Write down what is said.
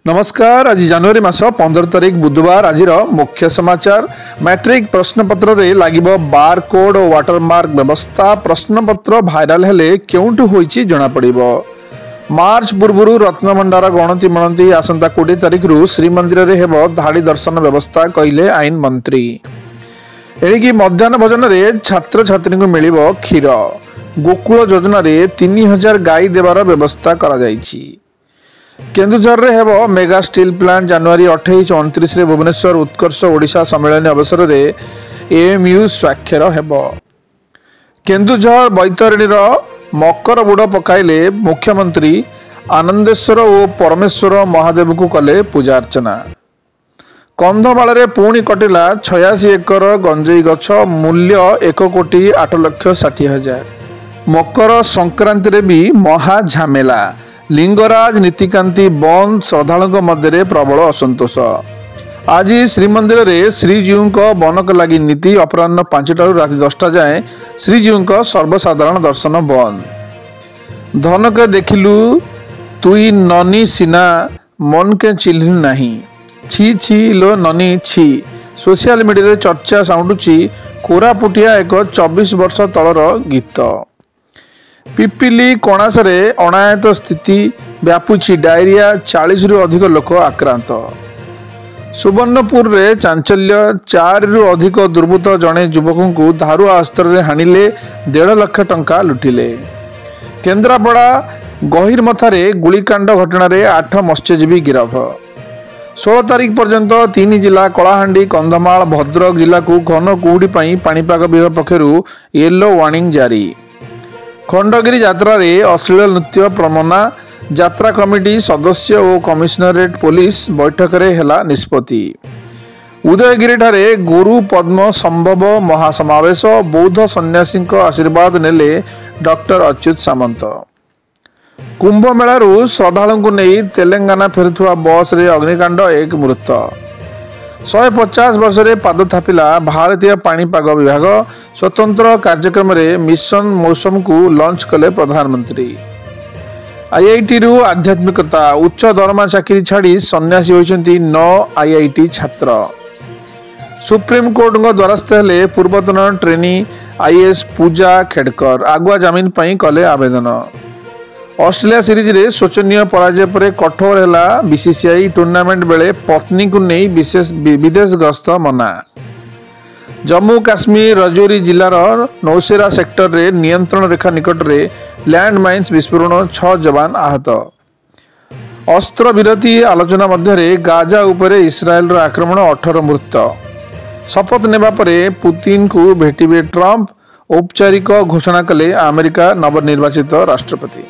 नमस्कार। आज जनवरी मास 15 तारिख बुधवार। आज मुख्य समाचार। मैट्रिक प्रश्नपत्र रे लागिबो बारकोड और वाटरमार्क व्यवस्था। प्रश्नपत्र भाइराल हेले केउंटु होईची जणा पड़िबो। मार्च पूर्व रत्नभंडार गणति मणति आसंता 20 तारिख रु श्रीमंदिर रे हेबो धाड़ी दर्शन व्यवस्था कहिले आईन मंत्री। एणिकी मध्याह्न भोजन रे छात्र छात्री को मिलिबो क्षीर। गोकुल योजना रे 3000 गाई देवार व्यवस्था करा जाईची। केन्दुझर रे हेबो मेगा स्टील प्लांट। जनवरी 28-29 रे भुवनेश्वर उत्कर्ष ओडिशा सम्मेलन अवसर रे एएमयू स्वाक्षर हेबो। केन्दुझर बैतरणी रो मकर बुड़ पकाइले मुख्यमंत्री आनंदेश्वर और परमेश्वर महादेव को कले पूजा अर्चना। कंधमाल रे पुणी कटिला 86 एकर गंजेई गछ। मूल्य 1,08,60,000। मकर संक्रांति रे भी महा झामेला। लिंगराज नीतिकांति बंद। श्रद्धालुओं मध्य प्रबल असंतोष। आज श्रीमंदिर रे श्रीजीव बनक लगी नीति। अपराह्न 5 राति 10 जाए श्रीजीव सर्वसाधारण दर्शन बंद। धन के देखिलु तुई ननी सिना मन के चिल्लु नहीं। छी छी लो ननी छी। सोशल मीडिया रे चर्चा साउंडुची कोरापुटिया एक 24 वर्ष तलर गीत। पिपिली कणासरे अनायत स्थिति व्यापुची। डायरिया 40 रु अधिक लोक आक्रांत। सुवर्णपुर रे चांचल्य। 4 रु अधिक दुर्बृत्त जड़े युवक को धारुआ अस्त्र हाणिले 1.5 लाख टंका लुटिले। केन्द्रापड़ा गहिरमथारे गुलिकांड घटना रे 8 मत्स्यजीवी गिरफ। 16 तारिख पर्यंत 3 जिला कलाहांडी कंधमाल भद्रक जिला को घन कुहुड़ी पाणीपाग विभाग पक्षरु येलो वार्निंग जारी। खंडगिरी यात्रा रे अश्लील नृत्य प्रमना। यात्रा कमिटी सदस्य और कमिशनरेट पुलिस बैठक रे हेला निष्पत्ति। उदयगिरी ठारे गुरु पद्म संभव महासमावेश। बौद्ध सन्यासी आशीर्वाद नेले डॉक्टर अच्युत सामंत। कुंभ मेलारू श्रद्धालु को नहीं तेलंगाना फेरुवा बस रे अग्निकांड। 1 मृत। 150 वर्ष रे पाद थापिला भारतीय पाणीपाग विभाग। स्वतंत्र कार्यक्रम रे मिशन मौसम को लॉन्च कले प्रधानमंत्री। आईआईटी रु आध्यात्मिकता। उच्च दरमा चाकरी छाड़ी सन्यासी होइछंती 9 आईआईटी छात्र। सुप्रीम कोर्ट द्वारस्थ हेले पूर्वतन ट्रेनी आईएएस पूजा खेडकर। आगुआ जमीन पई कले आवेदन। ऑस्ट्रेलिया सीरीज रे शोचनीय पराजय पर कठोर हैला बीसीसीआई। टूर्नामेंट बेले पत्नी को नहीं विदेश गस्त मना। जम्मू काश्मीर रजौरी जिलार नौशेरा सेक्टर रे नियंत्रण रेखा निकट रे लैंड माइन्स विस्फोरण। 6 जवान आहत। अस्त्र विरति आलोचना मध्य गाजा उपरे इस्राएल रो आक्रमण। 18 मृत। शपथ नेबा परे पुतिन को भेटिबे ट्रंप। औपचारिक घोषणा कले अमेरिका नवनिर्वाचित राष्ट्रपति।